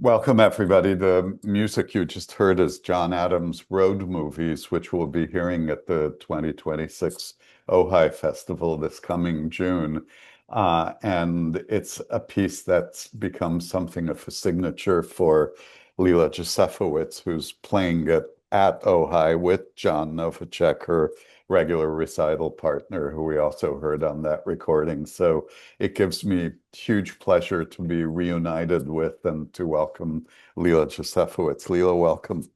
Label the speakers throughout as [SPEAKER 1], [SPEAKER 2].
[SPEAKER 1] Welcome, everybody. The music you just heard is John Adams' Road Movies, which we'll be hearing at the 2026 Ojai Festival this coming June. And it's a piece that's become something of a signature for Leila Josefowicz, who's playing it at Ojai with John Novacek, her regular recital partner, who we also heard on that recording. So it gives me huge pleasure to be reunited with and to welcome Leila Josefowicz. Leila, welcome.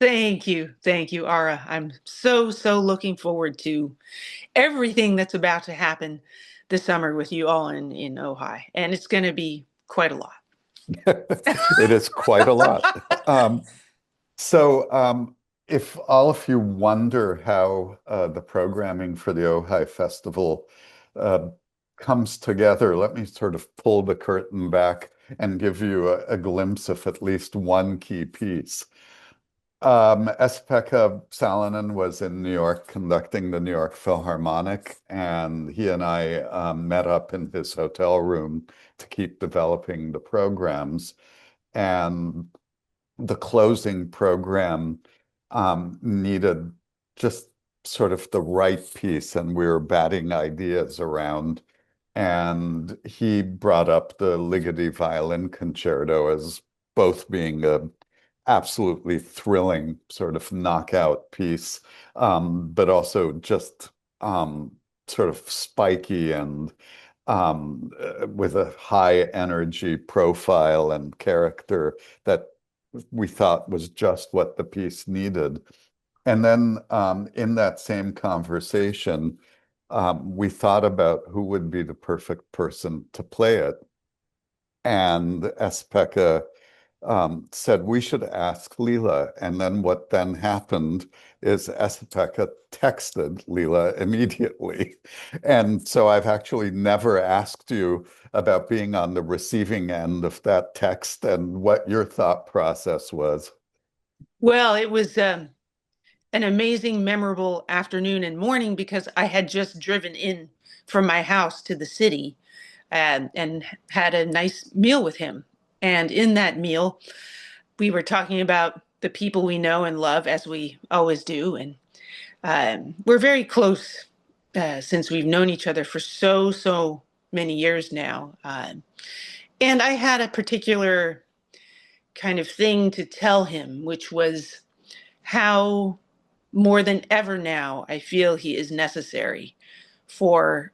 [SPEAKER 2] Thank you. Thank you, Ara. I'm so looking forward to everything that's about to happen this summer with you all in Ojai. And it's going to be quite a lot.
[SPEAKER 1] It is quite a lot. Um, so, if all of you wonder how the programming for the Ojai Festival uh, comes together, let me sort of pull the curtain back and give you a glimpse of at least one key piece. Esa-Pekka Salonen was in New York conducting the New York Philharmonic, and he and I met up in his hotel room to keep developing the programs. And the closing program needed just sort of the right piece, and we were batting ideas around. And he brought up the Ligeti Violin Concerto as both being a absolutely thrilling sort of knockout piece, but also just sort of spiky and with a high energy profile and character that we thought was just what the piece needed. And then in that same conversation, we thought about who would be the perfect person to play it. And Esa-Pekka said we should ask Leila. And then what then happened is Esa-Pekka texted Leila immediately. And so I've actually never asked you about being on the receiving end of that text and what your thought process was.
[SPEAKER 2] Well, it was an amazing, memorable afternoon and morning because I had just driven in from my house to the city and had a nice meal with him. And in that meal, we were talking about the people we know and love, as we always do. And we're very close since we've known each other for so many years now. And I had a particular kind of thing to tell him, which was how more than ever now I feel he is necessary for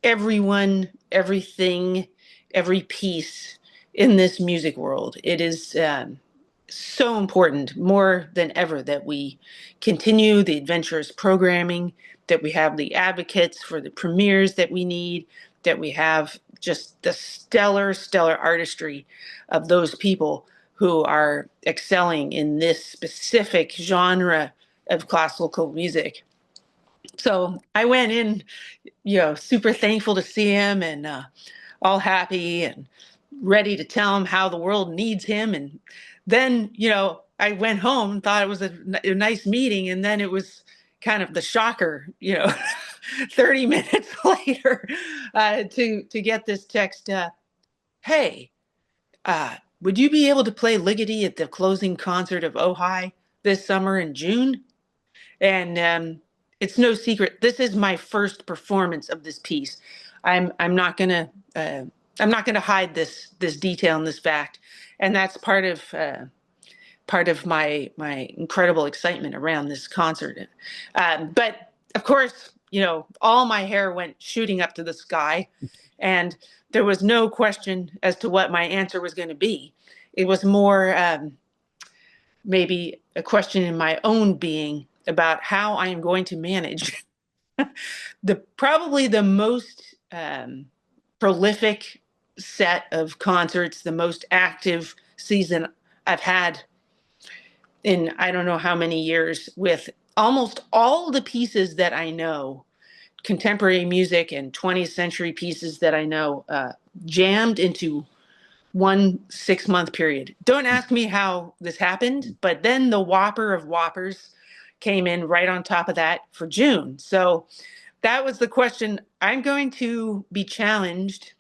[SPEAKER 2] everyone, everything, every piece in this music world. It is so important more than ever that we continue the adventurous programming, that we have the advocates for the premieres that we need, that we have just the stellar artistry of those people who are excelling in this specific genre of classical music. So I went in, super thankful to see him and all happy and ready to tell him how the world needs him. And then, I went home, thought it was a nice meeting, and then it was kind of the shocker, 30 minutes later, to get this text, hey, would you be able to play Ligeti at the closing concert of Ojai this summer in June? And it's no secret. This is my first performance of this piece. I'm not gonna I'm not gonna hide this detail and this fact, and that's part of my incredible excitement around this concert. But of course, all my hair went shooting up to the sky, and there was no question as to what my answer was going to be. It was more maybe a question in my own being about how I am going to manage the probably the most prolific set of concerts, the most active season I've had in I don't know how many years, with almost all the pieces that I know, contemporary music and 20th century pieces that I know, jammed into 1 6 month period. Don't ask me how this happened, but then the whopper of whoppers came in right on top of that for June. So that was the question. I'm going to be challenged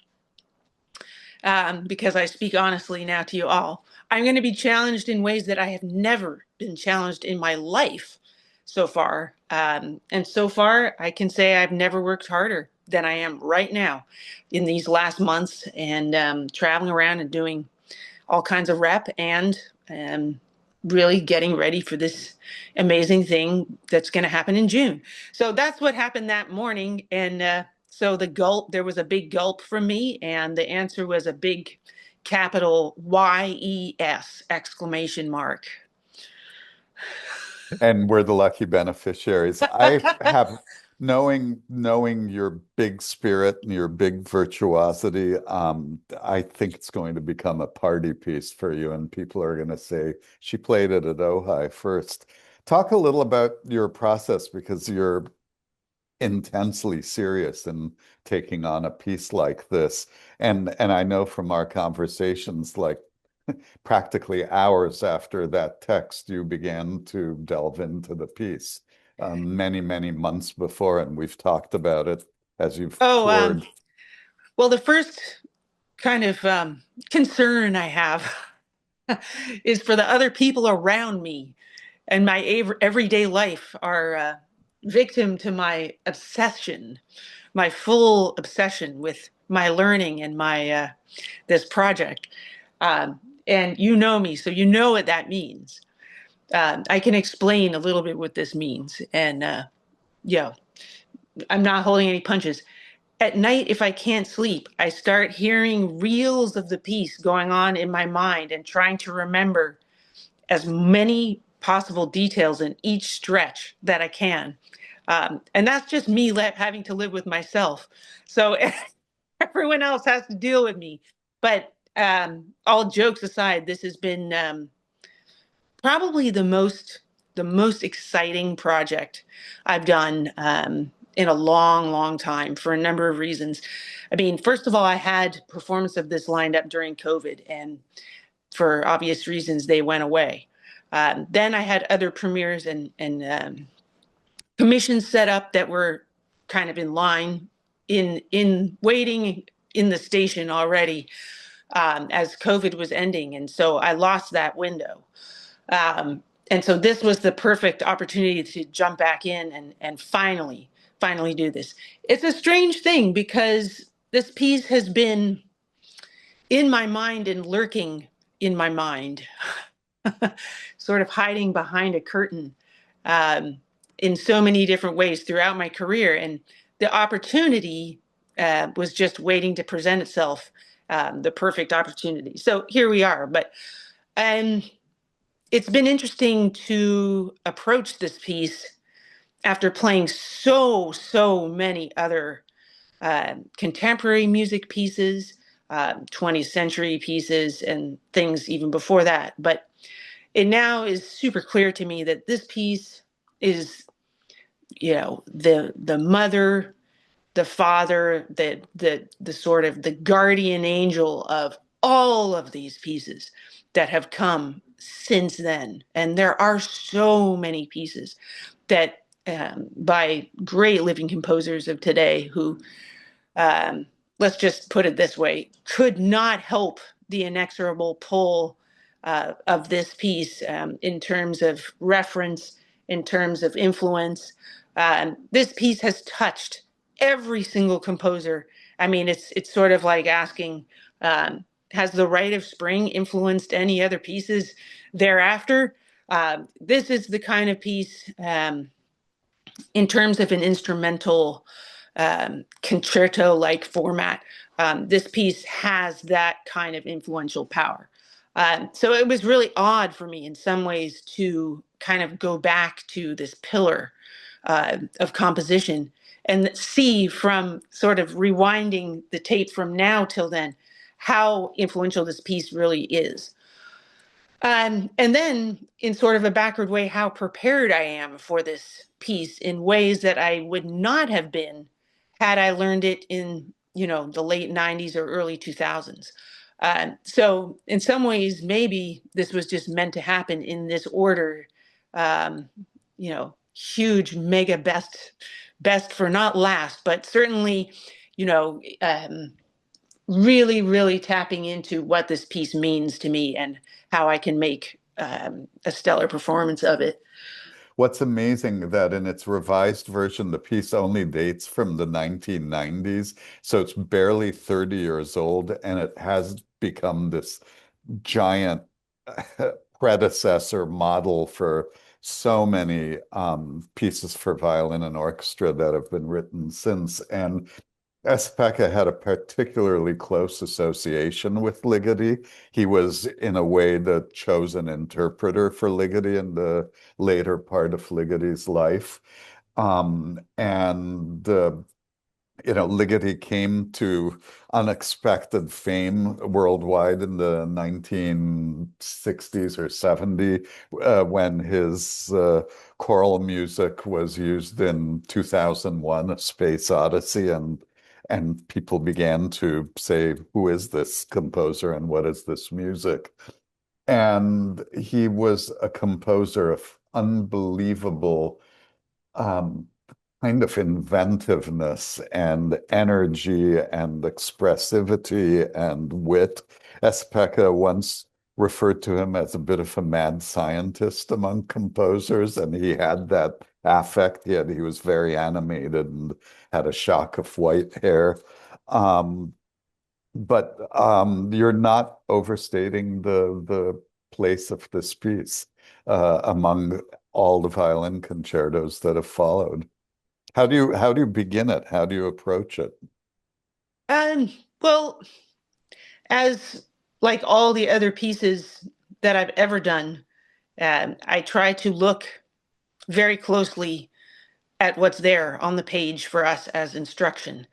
[SPEAKER 2] because I speak honestly now to you all. I'm going to be challenged in ways that I have never been challenged in my life so far. And so far, I can say I've never worked harder than I am right now in these last months, and traveling around and doing all kinds of rep, and um, really getting ready for this amazing thing that's going to happen in June. So that's what happened that morning. And so there was a big gulp from me, and the answer was a big capital YES exclamation mark.
[SPEAKER 1] And we're the lucky beneficiaries. I have knowing your big spirit and your big virtuosity, I think it's going to become a party piece for you, and people are going to say she played it at Ojai first. Talk a little about your process because you're intensely serious in taking on a piece like this. And I know from our conversations, like practically hours after that text, you began to delve into the piece many, many months before, and we've talked about it as you've
[SPEAKER 2] Oh,
[SPEAKER 1] toured.
[SPEAKER 2] well, the first kind of concern I have is for the other people around me, and my everyday life are victim to my obsession, my full obsession with my learning and my this project. And you know me, so you know what that means. I can explain a little bit what this means, and yeah, I'm not holding any punches. At night, if I can't sleep, I start hearing reels of the piece going on in my mind and trying to remember as many possible details in each stretch that I can. And that's just me having to live with myself. So everyone else has to deal with me. But all jokes aside, this has been probably the most exciting project I've done in a long, long time for a number of reasons. I mean, first of all, I had performance of this lined up during COVID, and for obvious reasons, they went away. Then I had other premieres and commissions set up that were kind of in line, in waiting in the station already, as COVID was ending, and so I lost that window. Um, and so this was the perfect opportunity to jump back in and finally do this. It's a strange thing because this piece has been in my mind and lurking in my mind, sort of hiding behind a curtain, um, in so many different ways throughout my career. And the opportunity was just waiting to present itself, the perfect opportunity. So here we are. But um, it's been interesting to approach this piece after playing so many other contemporary music pieces, 20th century pieces, and things even before that. But it now is super clear to me that this piece is, the mother, the father, the sort of the guardian angel of all of these pieces that have come since then. And there are so many pieces that by great living composers of today who, um, let's just put it this way, could not help the inexorable pull of this piece, in terms of reference, in terms of influence. This piece has touched every single composer. I mean, it's sort of like asking, has the Rite of Spring influenced any other pieces thereafter? This is the kind of piece, in terms of an instrumental concerto-like format. This piece has that kind of influential power. So it was really odd for me in some ways to kind of go back to this pillar of composition and see, from sort of rewinding the tape from now till then, how influential this piece really is. And then, in sort of a backward way, how prepared I am for this piece in ways that I would not have been had I learned it in, the late 90s or early 2000s. So, in some ways, maybe this was just meant to happen in this order. Um, Huge, mega best for not last, but certainly, you know, um, really, really tapping into what this piece means to me and how I can make a stellar performance of it.
[SPEAKER 1] What's amazing that in its revised version, the piece only dates from the 1990s, so it's barely 30 years old, and it has become this giant predecessor model for so many pieces for violin and orchestra that have been written since. And Esa-Pekka had a particularly close association with Ligeti. He was, in a way, the chosen interpreter for Ligeti in the later part of Ligeti's life. And Ligeti came to unexpected fame worldwide in the 1960s or 70s when his choral music was used in 2001, A Space Odyssey, and people began to say, who is this composer and what is this music? And he was a composer of unbelievable um, kind of inventiveness and energy and expressivity and wit. Esa-Pekka once referred to him as a bit of a mad scientist among composers, and he had that affect. He was very animated and had a shock of white hair. Um, but you're not overstating the place of this piece among all the violin concertos that have followed. How do you begin it? How do you approach it?
[SPEAKER 2] Um, well, as like all the other pieces that I've ever done, I try to look very closely at what's there on the page for us as instruction.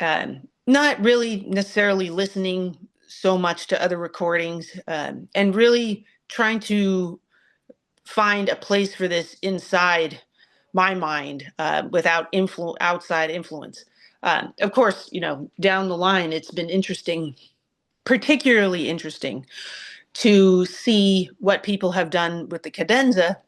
[SPEAKER 2] Not really necessarily listening so much to other recordings, and really trying to find a place for this inside my mind without outside influence. Of course, down the line, it's been interesting, particularly interesting, to see what people have done with the cadenza.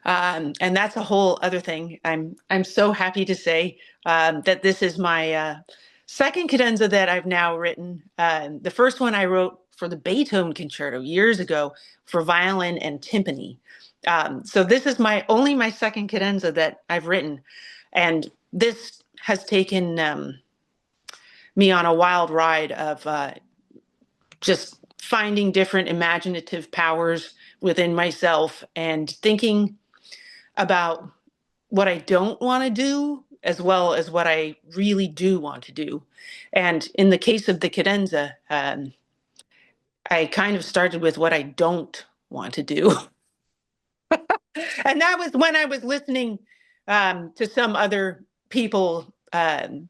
[SPEAKER 2] And that's a whole other thing. I'm so happy to say that this is my second cadenza that I've now written. The first one I wrote for the Beethoven Concerto years ago for violin and timpani. So this is my second cadenza that I've written, and this has taken me on a wild ride of just finding different imaginative powers within myself and thinking about what I don't want to do as well as what I really do want to do. And in the case of the cadenza, I kind of started with what I don't want to do. And that was when I was listening to some other people and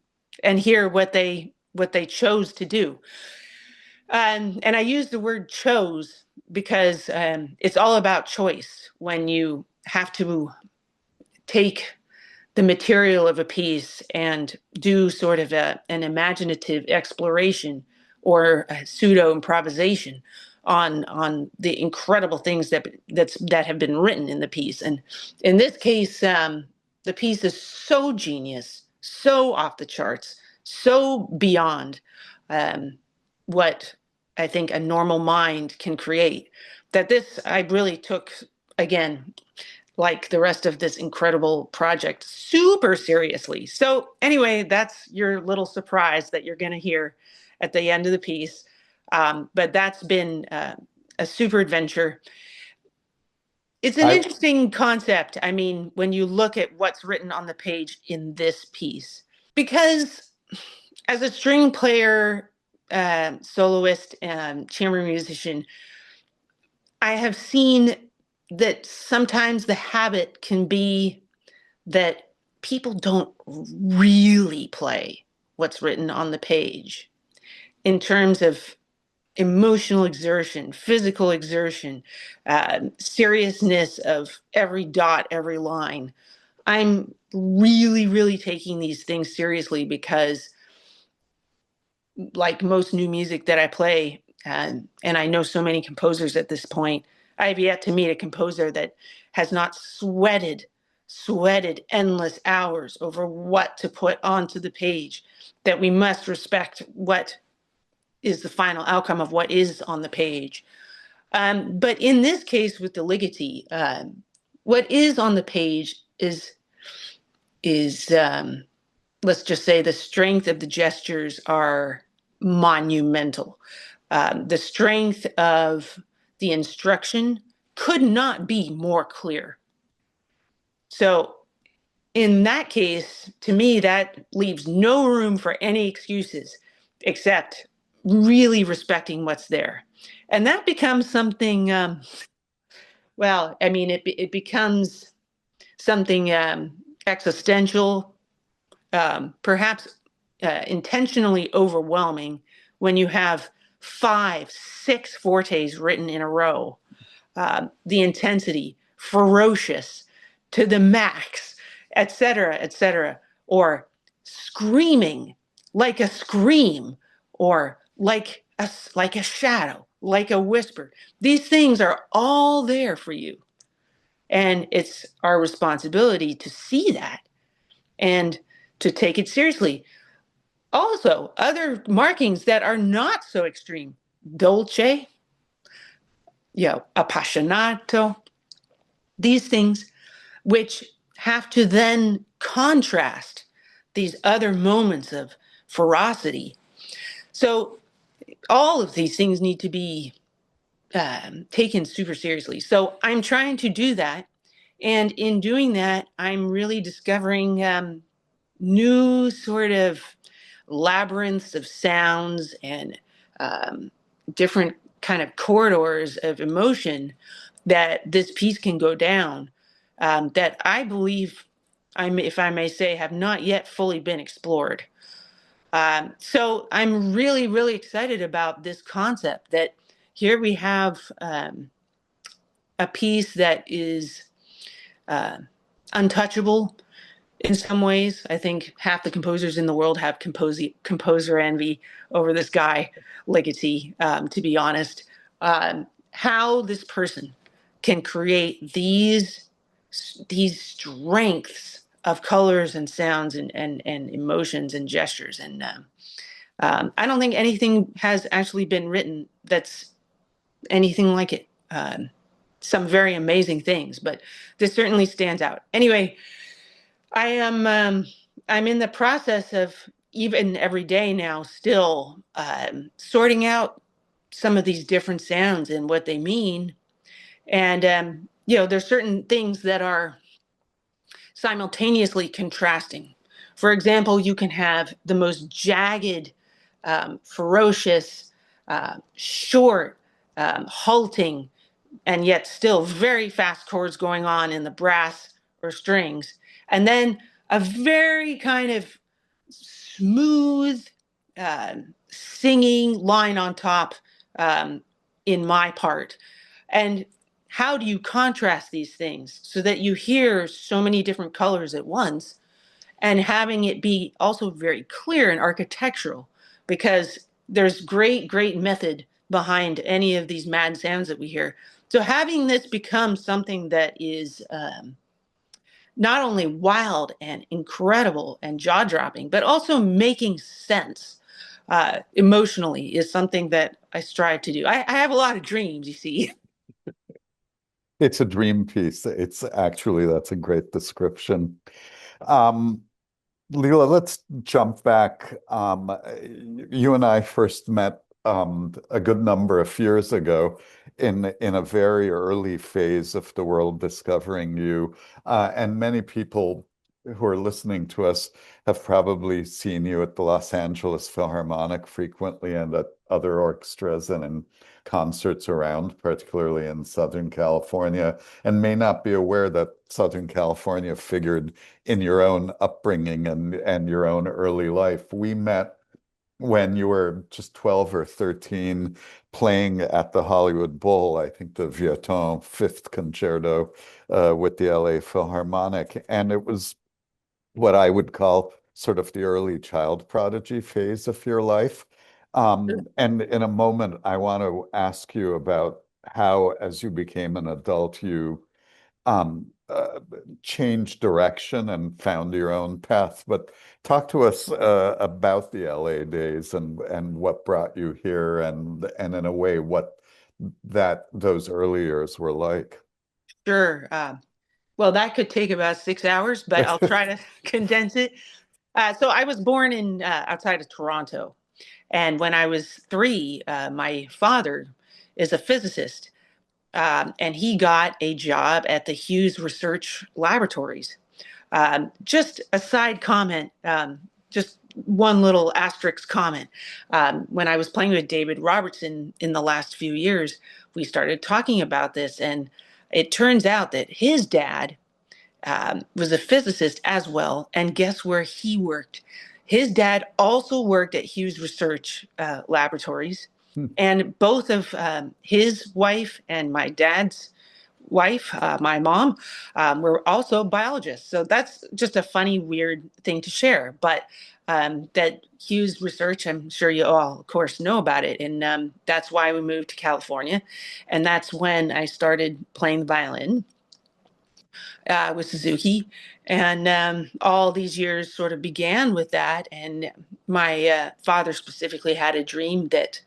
[SPEAKER 2] hear what they chose to do. And I use the word chose because it's all about choice when you have to take the material of a piece and do sort of an imaginative exploration or a pseudo improvisation on the incredible things that have been written in the piece. And in this case, the piece is so genius, so off the charts, so beyond um, what I think a normal mind can create. That this I really took, again, like the rest of this incredible project, super seriously. So anyway, that's your little surprise that you're going to hear at the end of the piece. But that's been a super adventure. It's an
[SPEAKER 1] I
[SPEAKER 2] interesting concept. I mean, when you look at what's written on the page in this piece, because as a string player, soloist, and chamber musician, I have seen that sometimes the habit can be that people don't really play what's written on the page in terms of emotional exertion, physical exertion, seriousness of every dot, every line. I'm really, really taking these things seriously because, like most new music that I play, and I know so many composers at this point, I have yet to meet a composer that has not sweated sweated endless hours over what to put onto the page, that we must respect what is the final outcome of what is on the page. But in this case with the Ligeti, what is on the page is let's just say the strength of the gestures are monumental. The strength of the instruction could not be more clear. So in that case, to me, that leaves no room for any excuses except really respecting what's there. And that becomes something, well, I mean, it becomes something existential, perhaps intentionally overwhelming when you have 5, 6 fortes written in a row. The intensity, ferocious to the max, etc., or screaming like a scream, or like a shadow, like a whisper. These things are all there for you, and it's our responsibility to see that and to take it seriously. Also, other markings that are not so extreme, dolce, appassionato, these things which have to then contrast these other moments of ferocity. So all of these things need to be taken super seriously. So I'm trying to do that. And in doing that, I'm really discovering new sort of labyrinths of sounds and um, different kind of corridors of emotion that this piece can go down, that I believe, if I may say, have not yet fully been explored. So I'm really, really excited about this concept that here we have a piece that is uh, untouchable in some ways. I think half the composers in the world have composer envy over this guy, Ligeti, to be honest. How this person can create these strengths of colors and sounds and emotions and gestures. And I don't think anything has actually been written that's anything like it. Some very amazing things, but this certainly stands out. Anyway, I am I'm in the process of, even every day now, still sorting out some of these different sounds and what they mean. And there's certain things that are simultaneously contrasting. For example, you can have the most jagged, ferocious, short, halting, and yet still very fast chords going on in the brass or strings. And then a very kind of smooth singing line on top, um, in my part. And how do you contrast these things so that you hear so many different colors at once, and having it be also very clear and architectural? Because there's great method behind any of these mad sounds that we hear. So having this become something that is not only wild and incredible and jaw-dropping, but also making sense emotionally, is something that I strive to do. I have a lot of dreams, you see.
[SPEAKER 1] It's a dream piece. It's actually, that's a great description. Um, Leila, let's jump back. You and I first met a good number of years ago in a very early phase of the world discovering you. And many people who are listening to us have probably seen you at the Los Angeles Philharmonic frequently, and at other orchestras and in concerts around, particularly in Southern California, and may not be aware that Southern California figured in your own upbringing and your own early life. We met when you were just 12 or 13, playing at the Hollywood Bowl, I think the Vieuxtemps Fifth Concerto with the LA Philharmonic. And it was what I would call sort of the early child prodigy phase of your life. And in a moment, I want to ask you about how, as you became an adult, you uh, changed direction and found your own path. But talk to us about the LA days and what brought you here, and in a way what those early years were like.
[SPEAKER 2] Sure. Well, that could take about 6 hours, but I'll try to condense it. So I was born in outside of Toronto, and when I was three, my father is a physicist, and he got a job at the Hughes Research Laboratories. Just a side comment, just one little asterisk comment. When I was playing with David Robertson in the last few years, we started talking about this, and it turns out that his dad was a physicist as well. And guess where he worked? His dad also worked at Hughes Research Laboratories. And both of his wife and my dad's wife, my mom, were also biologists. So that's just a funny, weird thing to share. But that Hughes Research, I'm sure you all, of course, know about it. And that's why we moved to California. And that's when I started playing the violin with Suzuki. And all these years sort of began with that. And my father specifically had a dream that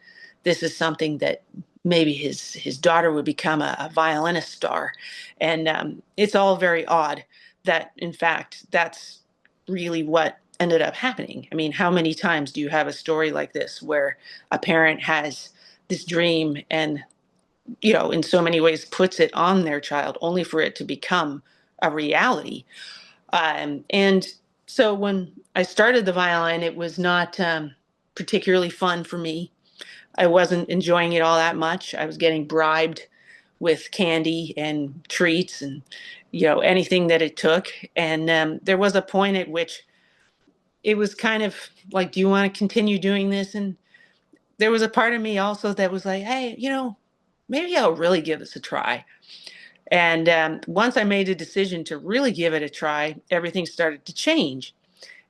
[SPEAKER 2] this is something that maybe his daughter would become a violinist star. And it's all very odd that, in fact, that's really what ended up happening. I mean, how many times do you have a story like this where a parent has this dream and in so many ways puts it on their child only for it to become a reality. And so when I started the violin, it was not particularly fun for me. I wasn't enjoying it all that much. I was getting bribed with candy and treats and anything that it took. And there was a point at which it was kind of like, do you want to continue doing this? And there was a part of me also that was like, hey, maybe I'll really give this a try. And once I made a decision to really give it a try, everything started to change.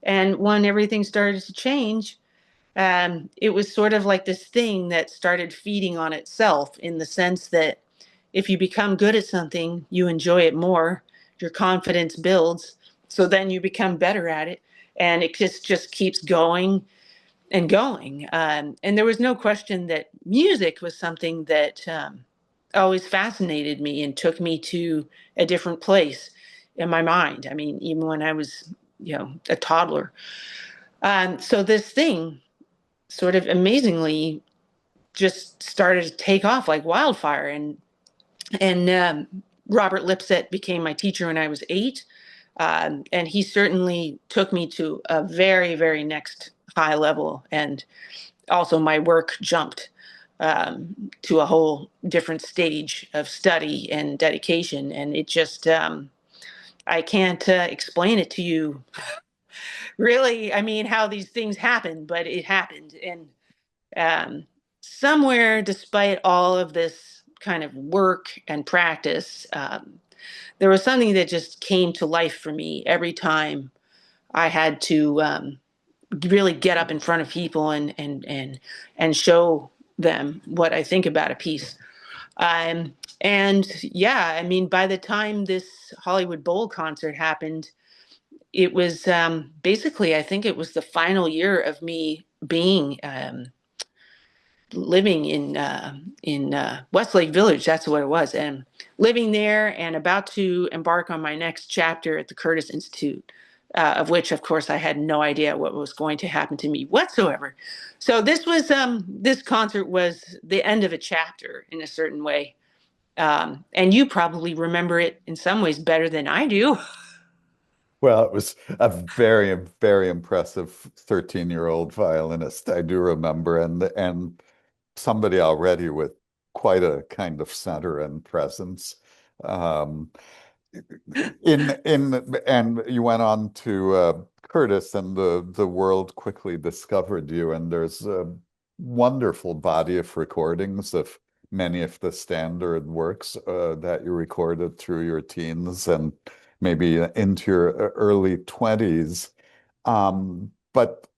[SPEAKER 2] And when everything started to change, it was sort of like this thing that started feeding on itself, in the sense that if you become good at something, you enjoy it more, your confidence builds. So then you become better at it. And it just keeps going and going. And there was no question that music was something that always fascinated me and took me to a different place in my mind. I mean, even when I was, a toddler. So this thing sort of amazingly just started to take off like wildfire. And Robert Lipset became my teacher when I was 8. And he certainly took me to a very, very next high level. And also my work jumped to a whole different stage of study and dedication. And it just, I can't explain it to you really. I mean, how these things happen, but it happened. And um, somewhere, despite all of this kind of work and practice, there was something that just came to life for me every time I had to really get up in front of people and show them what I think about a piece. And yeah, I mean, by the time this Hollywood Bowl concert happened, it was basically, I think it was the final year of me being living in Westlake Village. That's what it was, and living there and about to embark on my next chapter at the Curtis Institute, of which, of course, I had no idea what was going to happen to me whatsoever. So this concert was the end of a chapter in a certain way, and you probably remember it in some ways better than I do.
[SPEAKER 1] Well, it was a very, very impressive 13-year-old violinist. I do remember, and somebody already with quite a kind of center and presence. Um, and you went on to Curtis, and the world quickly discovered you. And there's a wonderful body of recordings of many of the standard works that you recorded through your teens and maybe into your early 20s. But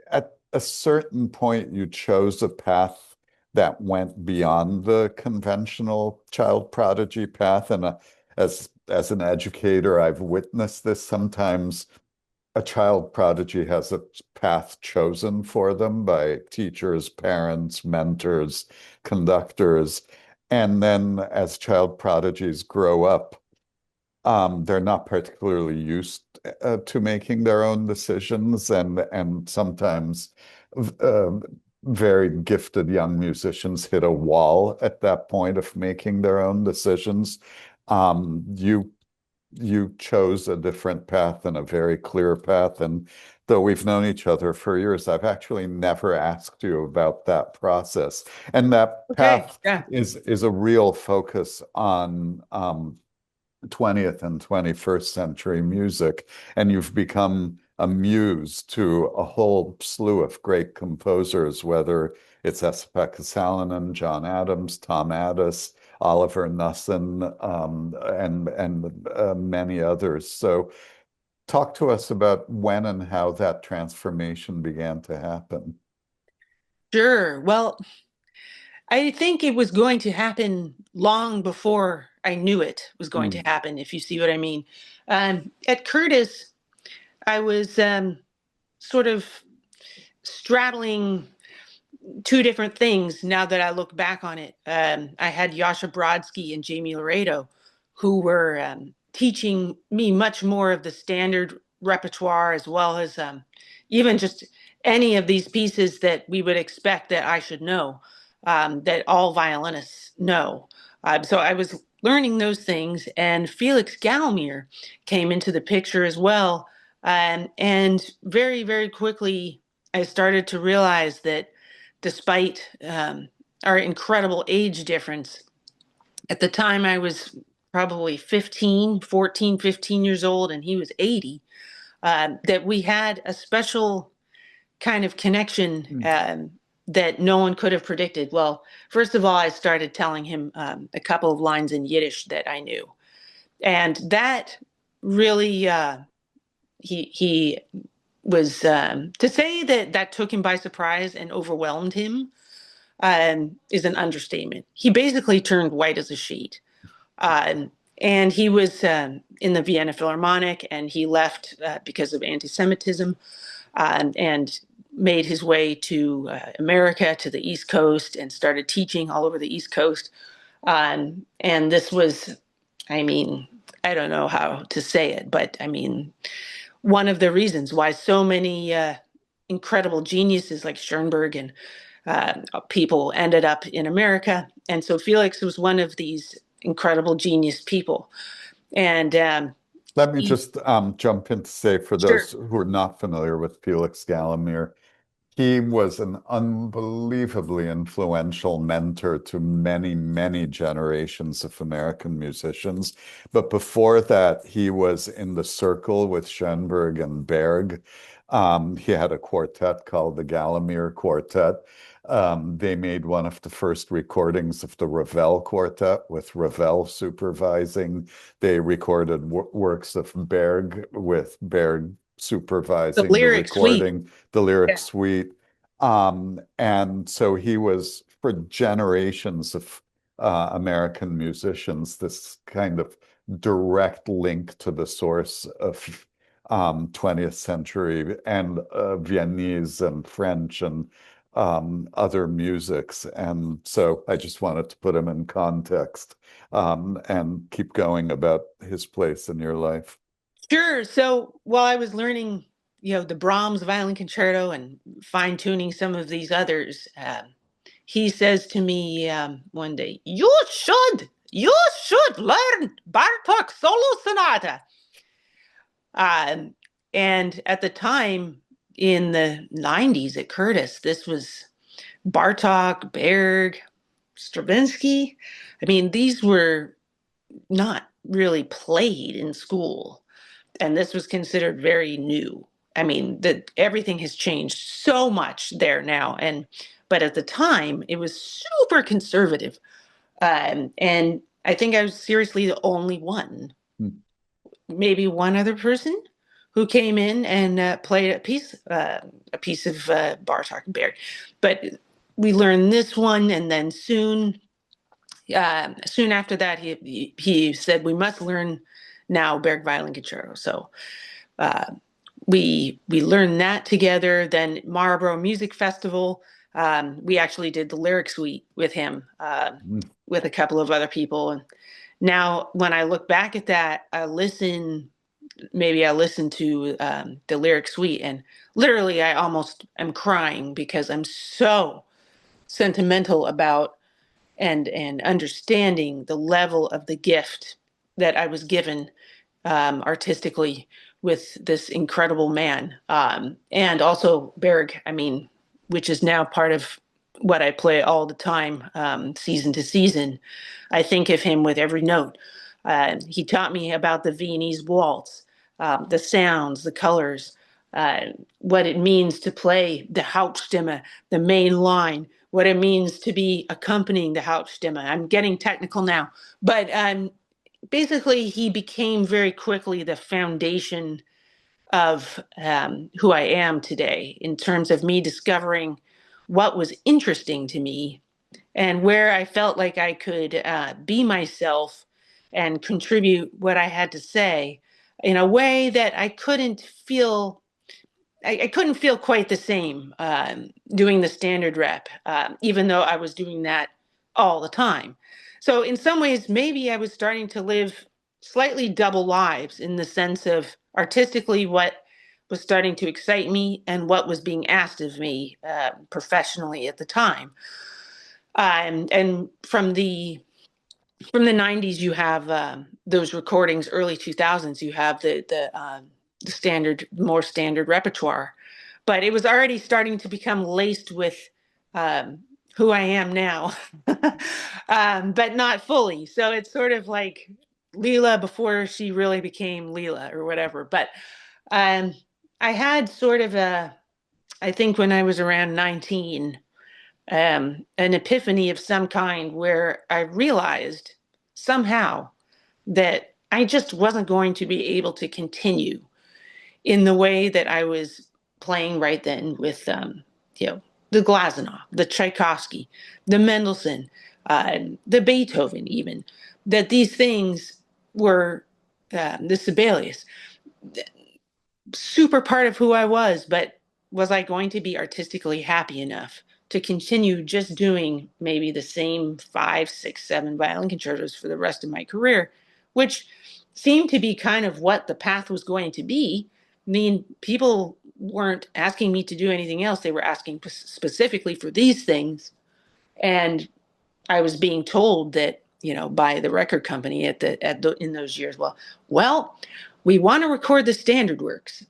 [SPEAKER 1] at a certain point, you chose a path that went beyond the conventional child prodigy path. And as as an educator, I've witnessed this. Sometimes a child prodigy has a path chosen for them by teachers, parents, mentors, conductors. And then as child prodigies grow up, they're not particularly used to making their own decisions, and sometimes uh, very gifted young musicians hit a wall at that point of making their own decisions. You chose a different path and a very clear path, and though we've known each other for years, I've actually never asked you about that process. And that
[SPEAKER 2] Okay.
[SPEAKER 1] path
[SPEAKER 2] Yeah.
[SPEAKER 1] is a real focus on 20th and 21st century music, and you've become a muse to a whole slew of great composers, whether it's Esa-Pekka Salonen, John Adams, Tom Addis, Oliver Knussen, and many others. So talk to us about when and how that transformation began to happen.
[SPEAKER 2] Sure. Well, I think it was going to happen long before I knew it was going to
[SPEAKER 1] Mm,
[SPEAKER 2] happen, if you see what I mean. At Curtis, I was sort of straddling two different things now that I look back on it. I had Yasha Brodsky and Jamie Laredo, who were teaching me much more of the standard repertoire, as well as even just any of these pieces that we would expect that I should know, that all violinists know. So I was learning those things, and Felix Galmier came into the picture as well. And very, very quickly, I started to realize that despite our incredible age difference, at the time I was probably 15 years old, and he was 80, that we had a special kind of connection
[SPEAKER 1] mm.
[SPEAKER 2] that no one could have predicted. Well, first of all, I started telling him a couple of lines in Yiddish that I knew. And that really, he was, to say that that took him by surprise and overwhelmed him is an understatement. He basically turned white as a sheet. And he was in the Vienna Philharmonic, and he left because of anti Semitism, and made his way to America, to the East Coast, and started teaching all over the East Coast. And this was, I mean, I don't know how to say it, but I mean, one of the reasons why so many incredible geniuses like Schoenberg and people ended up in America. And so Felix was one of these incredible genius people. And
[SPEAKER 1] Let me
[SPEAKER 2] he,
[SPEAKER 1] just jump in to say, for those
[SPEAKER 2] sure,
[SPEAKER 1] who are not familiar with Felix Gallimere, he was an unbelievably influential mentor to many, many generations of American musicians. But before that, he was in the circle with Schoenberg and Berg. He had a quartet called the Gallimere Quartet. They made one of the first recordings of the Ravel Quartet with Ravel supervising. They recorded works of Berg with Berg
[SPEAKER 2] the
[SPEAKER 1] supervising the
[SPEAKER 2] lyric suite.
[SPEAKER 1] recording, the lyric
[SPEAKER 2] Yeah.
[SPEAKER 1] suite. And so he was, for generations of American musicians, this kind of direct link to the source of 20th century and Viennese and French and other musics. And so I just wanted to put him in context and keep going about his place in your life.
[SPEAKER 2] Sure. So while I was learning, the Brahms violin concerto and fine tuning some of these others, he says to me one day, you should learn Bartok solo sonata. Um, and at the time in the 90s at Curtis, this was Bartok, Berg, Stravinsky. I mean, these were not really played in school, and this was considered very new. I mean, that everything has changed so much there now, and but at the time it was super conservative, and I think I was seriously the only one,
[SPEAKER 1] Hmm.
[SPEAKER 2] maybe one other person, who came in and played a piece of Bartok and Berg. But we learned this one, and then soon soon after that, he said, we must learn now Berg Violin Concerto. So uh, we learned that together. Then Marlborough Music Festival, we actually did the lyric suite with him,
[SPEAKER 1] Mm.
[SPEAKER 2] with a couple of other people. And now when I look back at that, maybe I listen to the lyric suite, and literally I almost am crying because I'm so sentimental about and understanding the level of the gift that I was given artistically with this incredible man. And also Berg, I mean, which is now part of what I play all the time, season to season. I think of him with every note. He taught me about the Viennese waltz, the sounds, the colors, uh, what it means to play the Hauptstimme, the main line, what it means to be accompanying the Hauptstimme. I'm getting technical now, but basically he became very quickly the foundation of who I am today in terms of me discovering what was interesting to me and where I felt like I could be myself and contribute what I had to say in a way that I couldn't feel quite the same doing the standard rep, even though I was doing that all the time. So, in some ways, maybe I was starting to live slightly double lives in the sense of artistically what was starting to excite me and what was being asked of me professionally at the time. And from the 90s, you have those recordings, early 2000s, you have the standard, more standard repertoire. But it was already starting to become laced with um, who I am now, but not fully. So it's sort of like Leila before she really became Leila or whatever. But um, I had sort of I think when I was around 19, an epiphany of some kind where I realized somehow that I just wasn't going to be able to continue in the way that I was playing right then with, you know, the Glazunov, the Tchaikovsky, the Mendelssohn, the Beethoven, even. That these things were the Sibelius, super part of who I was I going to be artistically happy enough to continue just doing maybe the same five, six, seven violin concertos for the rest of my career, which seemed to be kind of what the path was going to be. I mean, people weren't asking me to do anything else. They were asking specifically for these things. And I was being told that, you know, by the record company in those years, well, we want to record the standard works.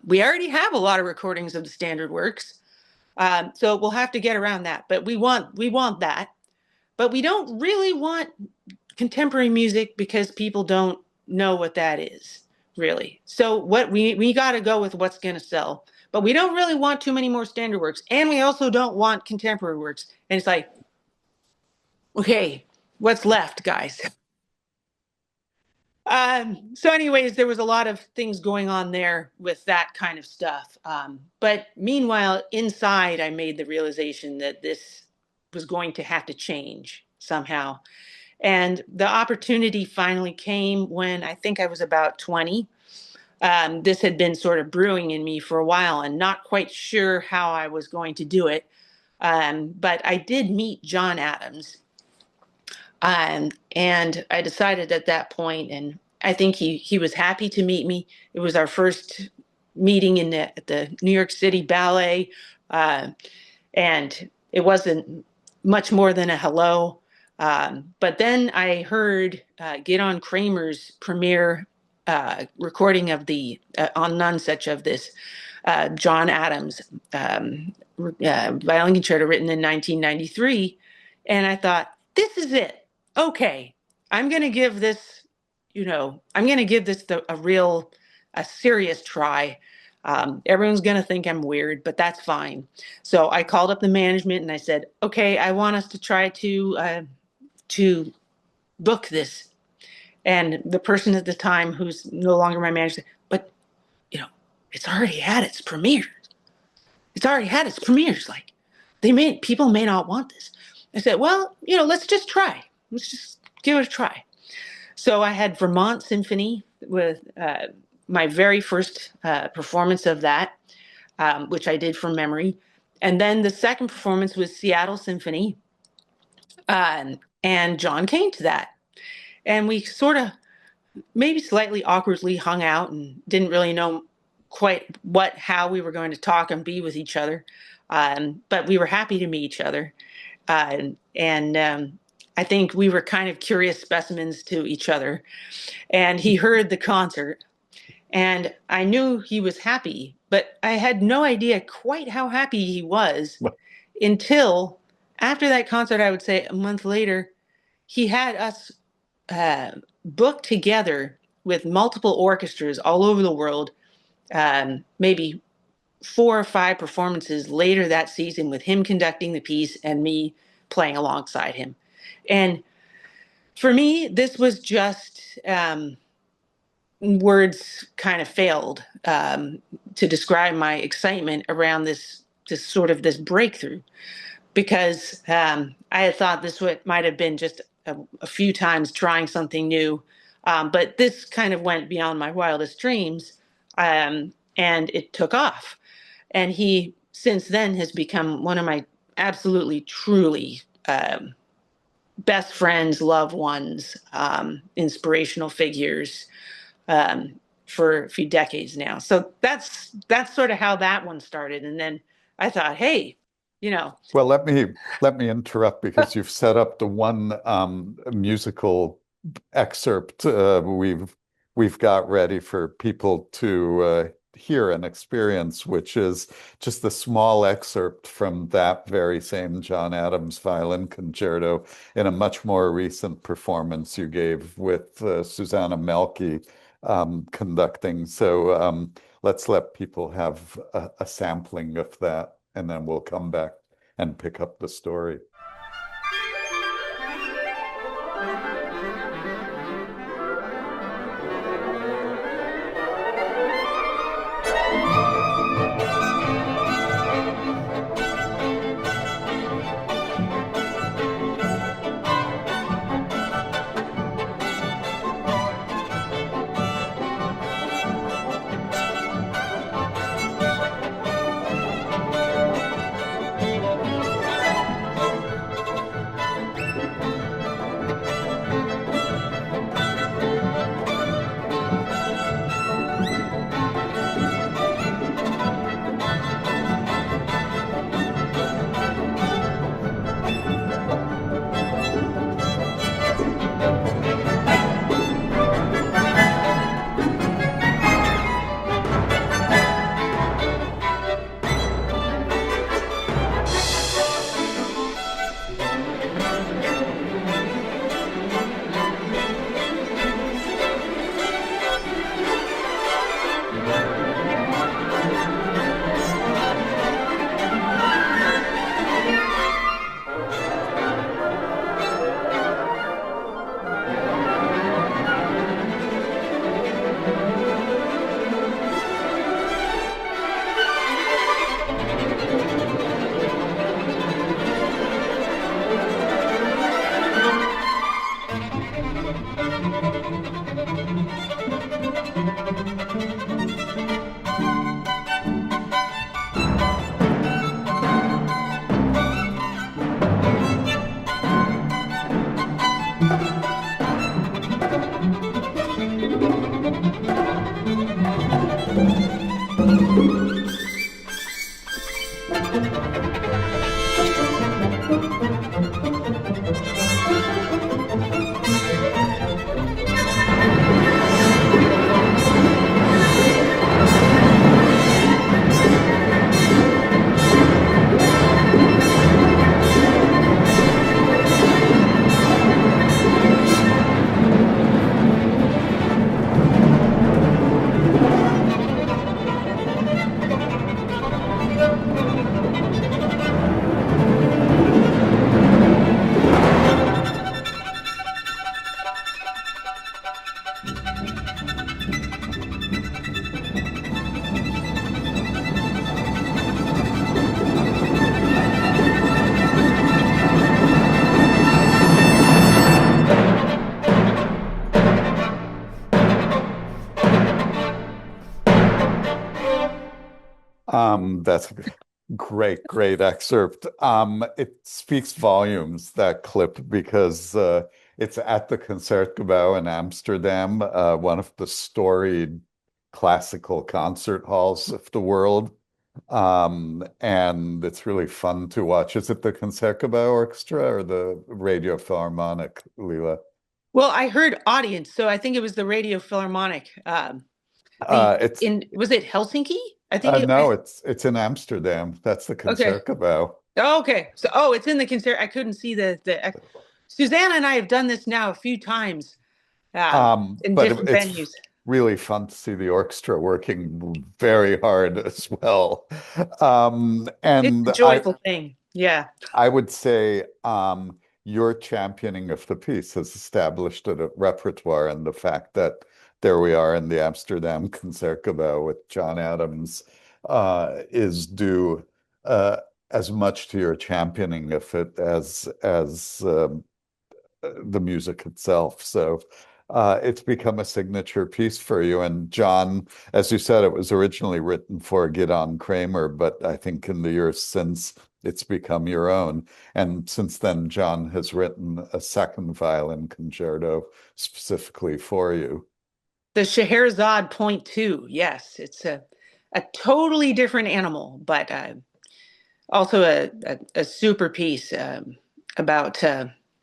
[SPEAKER 2] We already have a lot of recordings of the standard works, so we'll have to get around that. But we want that, but we don't really want contemporary music because people don't know what that is really. So what we got to go with what's going to sell. But we don't really want too many more standard works, and we also don't want contemporary works. And it's like, okay, what's left, guys? So anyways, there was a lot of things going on there with that kind of stuff. But meanwhile, inside, I made the realization that this was going to have to change somehow. And the opportunity finally came when I think I was about 20. This had been sort of brewing in me for a while and not quite sure how I was going to do it. But I did meet John Adams, and I decided at that point, and I think he was happy to meet me. It was our first meeting at the New York City Ballet, uh, and it wasn't much more than a hello. But then I heard Gidon Kramer's premiere recording of the on Nonsuch of this John Adams violin concerto written in 1993, and I thought, this is it. Okay, I'm going to give this, I'm going to give this a serious try. Everyone's going to think I'm weird, but that's fine. So I called up the management and I said, okay, I want us to try to book this. And the person at the time, who's no longer my manager, said, but it's already had its premiere. It's already had its premieres. Like, people may not want this. I said, well, let's just try. Let's just give it a try. So I had Vermont Symphony with my very first performance of that, which I did from memory. And then the second performance was Seattle Symphony. And John came to that. And we sort of maybe slightly awkwardly hung out and didn't really know quite how we were going to talk and be with each other. But we were happy to meet each other. And I think we were kind of curious specimens to each other. And he heard the concert, and I knew he was happy, but I had no idea quite how happy he was until after that concert. I would say a month later, he had us booked together with multiple orchestras all over the world, maybe 4 or 5 performances later that season, with him conducting the piece and me playing alongside him. And for me, this was just words kind of failed to describe my excitement around this breakthrough, because I had thought this might have been just a few times trying something new, but this kind of went beyond my wildest dreams, and it took off. And he, since then, has become one of my absolutely, truly best friends, loved ones, inspirational figures for a few decades now. So that's sort of how that one started. And then I thought, hey,
[SPEAKER 1] Well, let me interrupt, because you've set up the one musical excerpt we've got ready for people to hear and experience, which is just a small excerpt from that very same John Adams violin concerto in a much more recent performance you gave with Susanna Melke conducting. So let's let people have a sampling of that, and then we'll come back and pick up the story. That's a great excerpt. It speaks volumes, that clip, because it's at the Concertgebouw in Amsterdam, one of the storied classical concert halls of the world. And it's really fun to watch. Is it the Concertgebouw Orchestra or the Radio Philharmonic, Leela?
[SPEAKER 2] Well, I heard audience, so I think it was the Radio Philharmonic. The
[SPEAKER 1] It's
[SPEAKER 2] in was it Helsinki? I think it.
[SPEAKER 1] no, it's in Amsterdam. That's the
[SPEAKER 2] Okay.
[SPEAKER 1] Concertgebouw.
[SPEAKER 2] Oh, okay. So, oh, it's in the concert. I couldn't see the. Susanna and I have done this now a few times, in
[SPEAKER 1] But
[SPEAKER 2] different
[SPEAKER 1] it's
[SPEAKER 2] venues.
[SPEAKER 1] really fun to see the orchestra working very hard as well.
[SPEAKER 2] It's
[SPEAKER 1] And
[SPEAKER 2] a joyful thing. Yeah.
[SPEAKER 1] I would say your championing of the piece has established a repertoire, and the fact that there we are in the Amsterdam Concertgebouw with John Adams is due uh, as much to your championing of it as the music itself. So it's become a signature piece for you. And John, as you said, it was originally written for Gidon Kramer, but I think in the years since it's become your own. And since then, John has written a second violin concerto specifically for you.
[SPEAKER 2] The Scheherazade Point Two. Yes, it's a totally different animal, but also a super piece about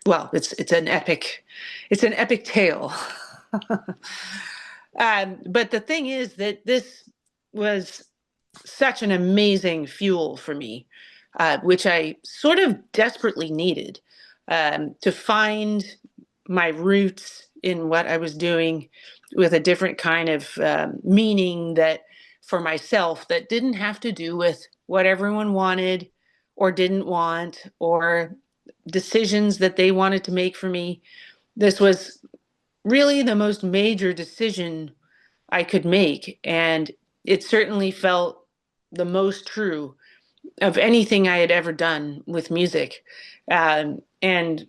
[SPEAKER 2] well, it's an epic tale. But the thing is that this was such an amazing fuel for me, which I sort of desperately needed, to find my roots in what I was doing with a different kind of meaning that for myself that didn't have to do with what everyone wanted or didn't want or decisions that they wanted to make for me. This was really the most major decision I could make. And it certainly felt the most true of anything I had ever done with music. And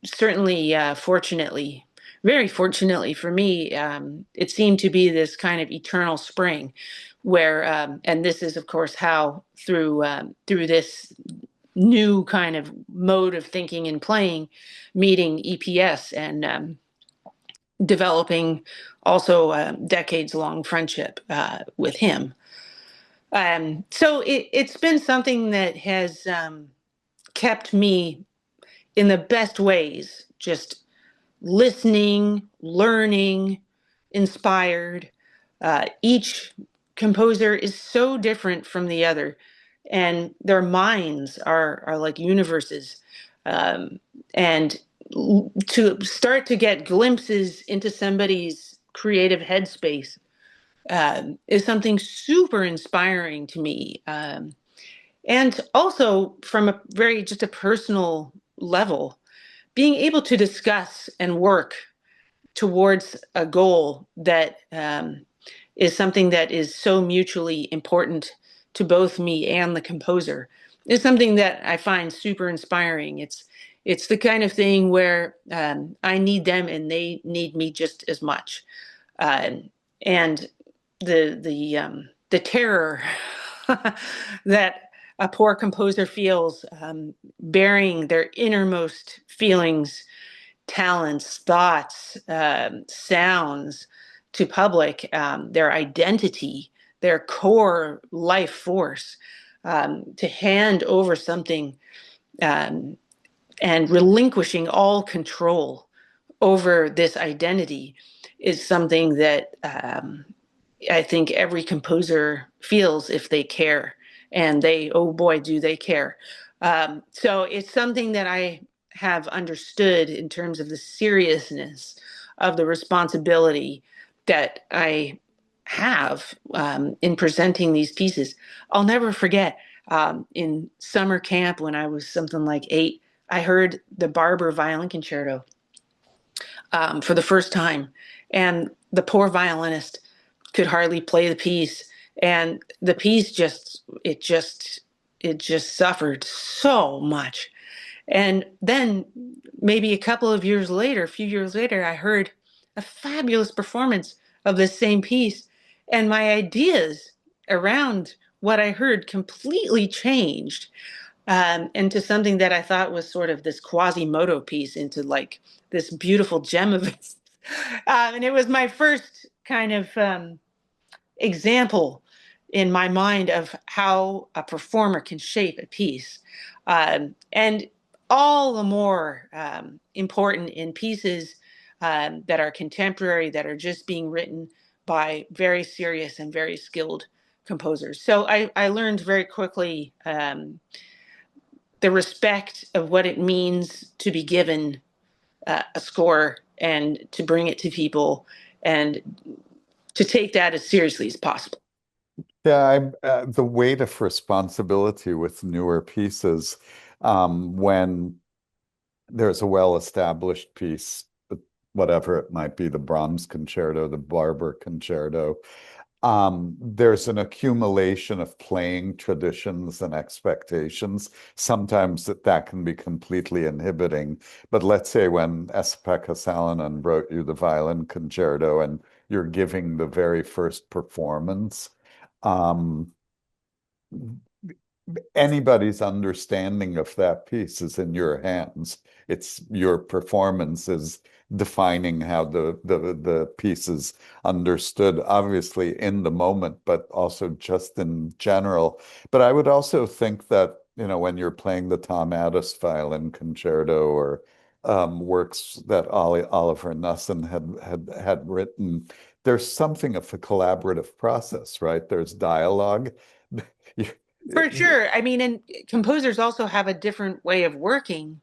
[SPEAKER 2] certainly, fortunately, very fortunately for me, it seemed to be this kind of eternal spring where, and this is, of course, how through this new kind of mode of thinking and playing, meeting EPS and developing also a decades long friendship with him. So it's been something that has kept me in the best ways, just listening, learning, inspired. Each composer is so different from the other, and their minds are like universes. And to start to get glimpses into somebody's creative headspace is something super inspiring to me. And also from a very just a personal level, being able to discuss and work towards a goal that is something that is so mutually important to both me and the composer is something that I find super inspiring. It's the kind of thing where I need them and they need me just as much. And the terror that a poor composer feels, bearing their innermost feelings, talents, thoughts, sounds to public, their identity, their core life force, to hand over something um, and relinquishing all control over this identity is something that I think every composer feels if they care. And they, oh boy, do they care. So it's something that I have understood in terms of the seriousness of the responsibility that I have in presenting these pieces. I'll never forget in summer camp when I was something like 8, I heard the Barber Violin Concerto for the first time. And the poor violinist could hardly play the piece. And the piece it just suffered so much. And then maybe a few years later, I heard a fabulous performance of the same piece. And my ideas around what I heard completely changed, into something that I thought was sort of this Quasimodo piece into like this beautiful gem of it. And it was my first kind of example in my mind of how a performer can shape a piece. And all the more important in pieces that are contemporary, that are just being written by very serious and very skilled composers. So I learned very quickly the respect of what it means to be given a score and to bring it to people and to take that as seriously as possible.
[SPEAKER 1] Yeah, the weight of responsibility with newer pieces, when there's a well-established piece, whatever it might be, the Brahms concerto, the Barber concerto, there's an accumulation of playing traditions and expectations. Sometimes that can be completely inhibiting. But let's say when Esa-Pekka Salonen wrote you the violin concerto and you're giving the very first performance, um, anybody's understanding of that piece is in your hands. It's your performance is defining how the piece is understood, obviously in the moment, but also just in general. But I would also think that, when you're playing the Tom Addis violin concerto or works that Oliver Knussen had written, there's something of a collaborative process, right? There's dialogue.
[SPEAKER 2] For sure. I mean, and composers also have a different way of working.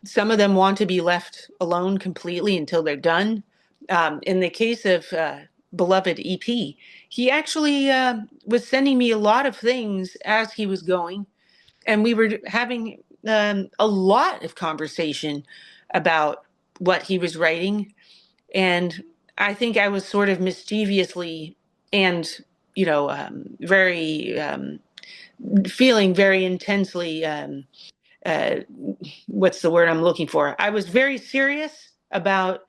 [SPEAKER 2] Some of them want to be left alone completely until they're done. In the case of Beloved EP, he actually was sending me a lot of things as he was going, and we were having a lot of conversation about what he was writing. And I think I was sort of mischievously and, very feeling very intensely uh, what's the word I'm looking for? I was very serious about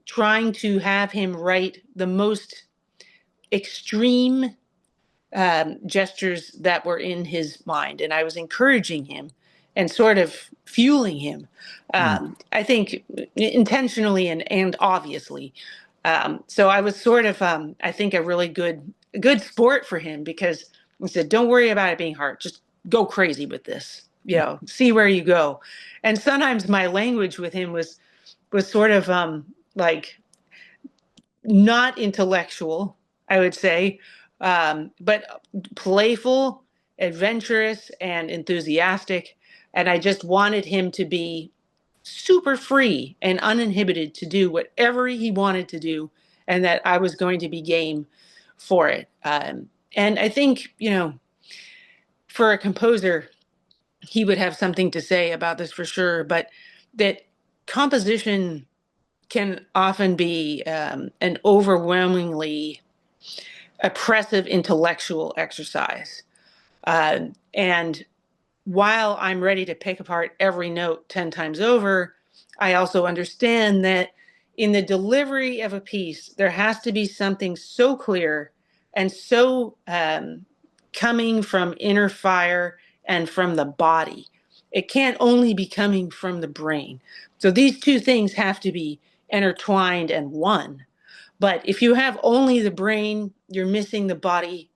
[SPEAKER 2] trying to have him write the most extreme gestures that were in his mind. And I was encouraging him and sort of fueling him. I think intentionally and obviously. So I was sort of, I think, a really good sport for him, because I said, don't worry about it being hard. Just go crazy with this, see where you go. And sometimes my language with him was sort of like not intellectual, I would say, but playful, adventurous, and enthusiastic. And I just wanted him to be super free and uninhibited to do whatever he wanted to do, and that I was going to be game for it. And I think, for a composer, he would have something to say about this for sure, but that composition can often be an overwhelmingly oppressive intellectual exercise. And while I'm ready to pick apart every note 10 times over, I also understand that in the delivery of a piece, there has to be something so clear and so coming from inner fire and from the body. It can't only be coming from the brain. So these two things have to be intertwined and one. But if you have only the brain, you're missing the body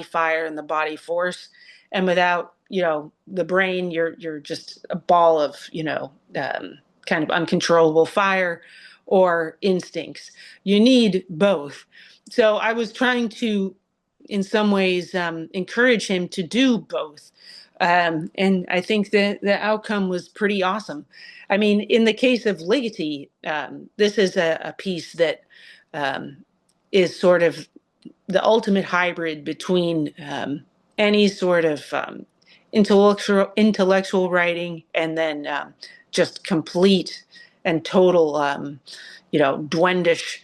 [SPEAKER 2] fire and the body force. And without, the brain, you're just a ball of, kind of uncontrollable fire or instincts. You need both. So I was trying to, in some ways, encourage him to do both. And I think that the outcome was pretty awesome. I mean, in the case of Ligeti, this is a piece that um, is sort of the ultimate hybrid between any sort of intellectual writing and then just complete and total, duendish,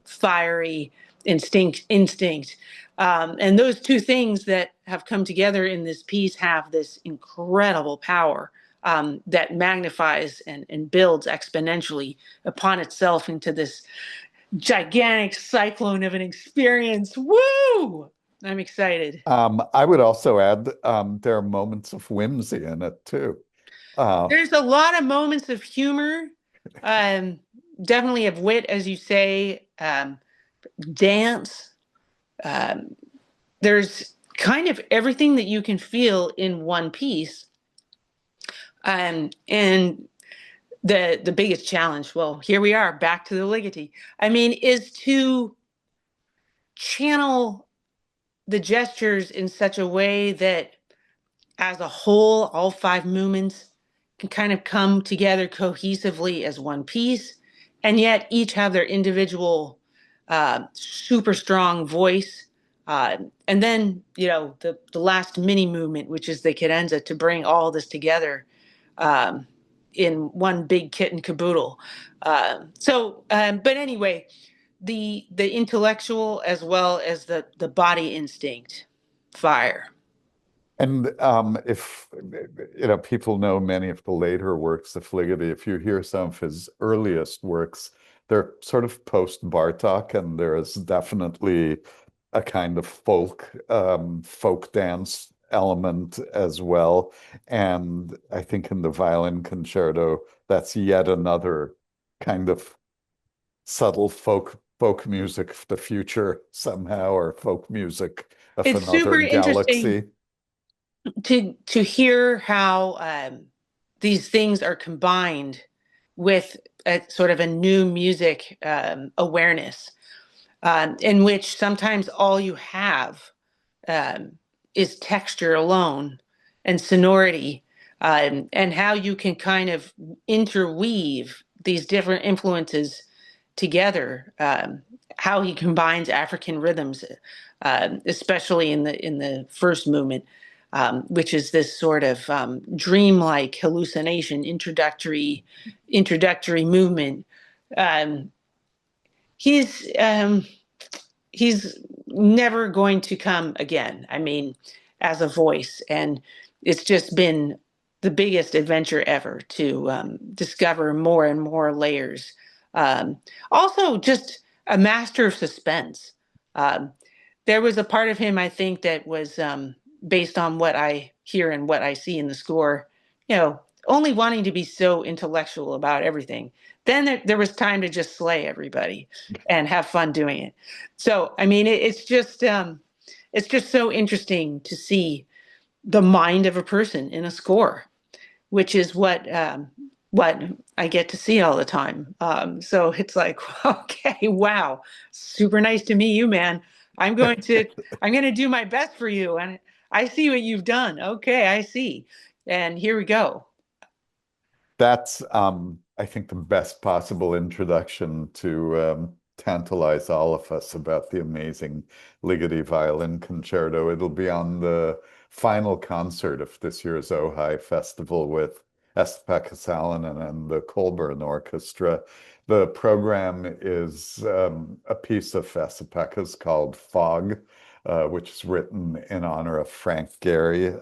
[SPEAKER 2] fiery instinct. And those two things that have come together in this piece have this incredible power that magnifies and builds exponentially upon itself into this gigantic cyclone of an experience. Woo! I'm excited.
[SPEAKER 1] I would also add there are moments of whimsy in it too. Uh,
[SPEAKER 2] There's a lot of moments of humor, um, definitely of wit, as you say, dance. Um, there's kind of everything that you can feel in one piece. And the biggest challenge, well, here we are, back to the ligeti. I mean, is to channel the gestures in such a way that as a whole, all five movements can kind of come together cohesively as one piece, and yet each have their individual super strong voice. And then, the last mini movement, which is the cadenza, to bring all this together um, in one big kit and caboodle. But anyway, the intellectual as well as the body instinct, fire.
[SPEAKER 1] and if people know many of the later works of Ligeti, if you hear some of his earliest works, they're sort of post Bartok, and there is definitely a kind of folk dance element as well. And I think in the violin concerto, that's yet another kind of subtle folk music of the future somehow, or folk music of
[SPEAKER 2] It's
[SPEAKER 1] another
[SPEAKER 2] super interesting
[SPEAKER 1] galaxy.
[SPEAKER 2] to hear how these things are combined with a sort of a new music awareness, in which sometimes all you have um, is texture alone and sonority, and how you can kind of interweave these different influences together. How he combines African rhythms, especially in the first movement, which is this sort of dreamlike hallucination introductory movement. Um, he's he's never going to come again. I mean, as a voice, and it's just been the biggest adventure ever to discover more and more layers. Also, just a master of suspense. Um, there was a part of him, I think, that was based on what I hear and what I see in the score, only wanting to be so intellectual about everything. Then there was time to just slay everybody and have fun doing it. So, I mean, it's just so interesting to see the mind of a person in a score, which is what I get to see all the time. So it's like, okay, wow, super nice to meet you, man. I'm going to I'm going to do my best for you, and I see what you've done. Okay, I see, and here we go.
[SPEAKER 1] That's, I think, the best possible introduction to tantalize all of us about the amazing Ligeti Violin Concerto. It'll be on the final concert of this year's Ojai Festival with Esa-Pekka Salonen and the Colburn Orchestra. The program is a piece of Esa-Pekka's called Fog, which is written in honor of Frank Gehry,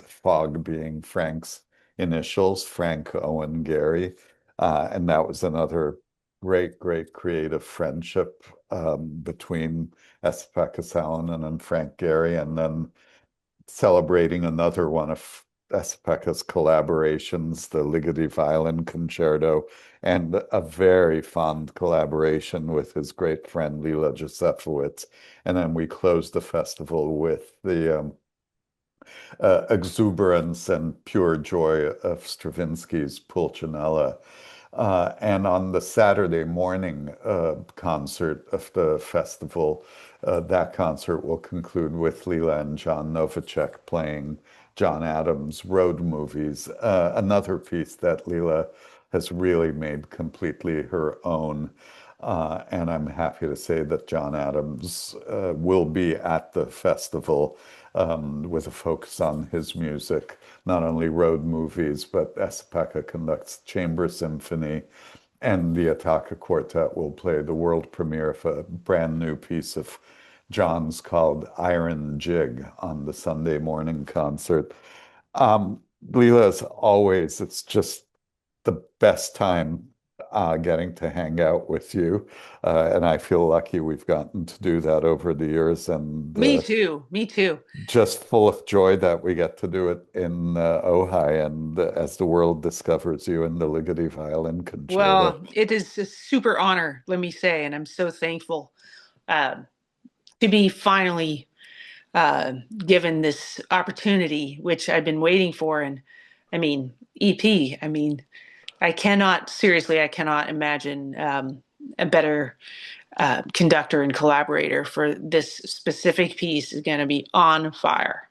[SPEAKER 1] Fog being Frank's initials, Frank Owen Gehry. And that was another great creative friendship between Esa-Pekka Salonen and Frank Gehry, and then celebrating another one of Esa-Pekka's collaborations, the Ligeti Violin Concerto, and a very fond collaboration with his great friend Leila Josefowicz. And then we closed the festival with the exuberance and pure joy of Stravinsky's Pulcinella. And on the Saturday morning concert of the festival, that concert will conclude with Leila and John Novacek playing John Adams' Road Movies, another piece that Leila has really made completely her own. And I'm happy to say that John Adams will be at the festival with a focus on his music, not only road movies, but Esa-Pekka conducts chamber symphony, and the Ataka Quartet will play the world premiere of a brand new piece of John's called Iron Jig on the Sunday morning concert. Leela, as always, it's just the best time getting to hang out with you. And I feel lucky we've gotten to do that over the years, and
[SPEAKER 2] Me too. Me too.
[SPEAKER 1] just full of joy that we get to do it in Ojai and as the world discovers you in the Ligeti Violin Concerto.
[SPEAKER 2] Well, it is a super honor, let me say, and I'm so thankful uh, to be finally given this opportunity, which I've been waiting for. And I mean, EP, I mean, seriously, I cannot imagine a better conductor and collaborator for this specific piece is going to be on fire.